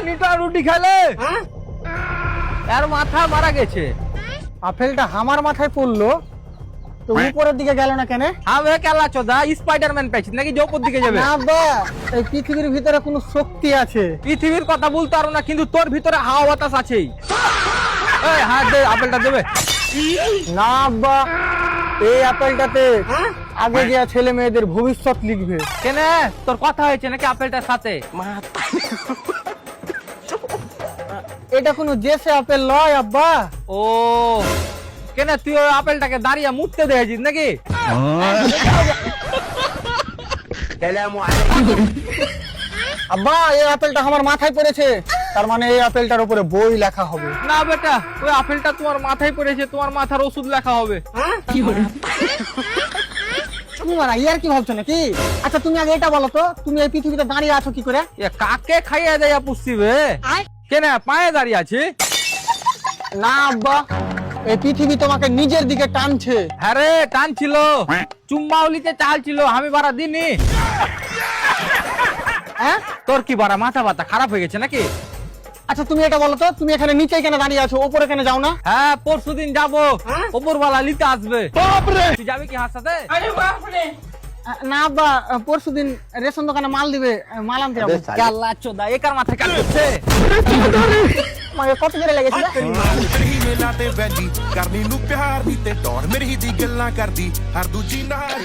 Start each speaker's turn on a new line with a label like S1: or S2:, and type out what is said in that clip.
S1: নিটা রুটি খেলে এর মাথা মারা গেছে।
S2: আপেলটা আমার মাথায় পড়লো, তো উপরের দিকে গেল না কেন?
S1: আমি কেলা চোদা স্পাইডারম্যান পেয়েছি নাকি যে উপর দিকে যাবে?
S2: না আব্বা, এই পৃথিবীর ভিতরে কোনো শক্তি আছে।
S1: পৃথিবীর কথা বলতে পারো না, কিন্তু তোর ভিতরে হাওয়া বাতাস আছেই। হাত দে, আপেলটা দেবে।
S2: না আব্বা, এই আপেলটাতে আগে গিয়া ছেলে মেয়েদের ভবিষ্যৎ লিখবে।
S1: কেন, তোর কথা হয়েছে নাকি আপেলটার সাথে?
S2: এটা কোনো জেসে আপেল নয় আব্বা।
S1: ও কেন, তুই ওই আপেলটাকে দাঁড়িয়ে মুততে দেখেছিস নাকি?
S2: আব্বা, এই আপেলটা আমার মাথায় পড়েছে, তার মানে এই আপেলটার উপরে বই লেখা হবে।
S1: না বেটা, ওই আপেলটা তোমার মাথায় পড়েছে, তোমার মাথার ওষুধ লেখা হবে।
S2: তুমি মারা ইয়ার কি ভাবছো নাকি? আচ্ছা তুমি আগে এটা বলো তো, তুমি এই পৃথিবীতে দাঁড়িয়ে আছো কি করে?
S1: এ কাকে খাইয়ে দেয়া পুষিবে? কেন পায়ে দাঁড়িয়ে আছে?
S2: না আব্বা, এই পৃথিবী তোমাকে নিজের দিকে টানছে।
S1: হ্যাঁ রে, টানছিল, চুম্মাউলিতে চাল ছিল, আমি বারা দিনি।
S2: হ্যাঁ,
S1: তোর কি বারা মাথা ব্যথা খারাপ হয়ে গেছে নাকি?
S2: আচ্ছা তুমি এটা বলো তো, তুমি এখানে নিচে কেন দাঁড়িয়ে আছো, উপরে কেন যাও না?
S1: হ্যাঁ, পরশুদিন যাবো, ওপরওয়ালা নিতে আসবে। তুই যাবি কি হার সাথে?
S2: না আব্বা, পরশুদিন রেশন দোকানে মাল দিবে, মাল আনতে যাবো।
S1: গাল্লা চোদা, একার মাথায় কাট করছে।
S2: আমাকে কত করে লেগেছিল?
S3: ਹੀ ਮੇਲਾ ਤੇ ਵੈਲੀ ਕਰਨੀ ਨੂੰ ਪਿਆਰ ਦੀ ਤੇ ਟੌਰ ਮੇਰੀ ਦੀ ਗੱਲਾਂ ਕਰਦੀ ਹਰ ਦੂਜੀ ਨਾਲ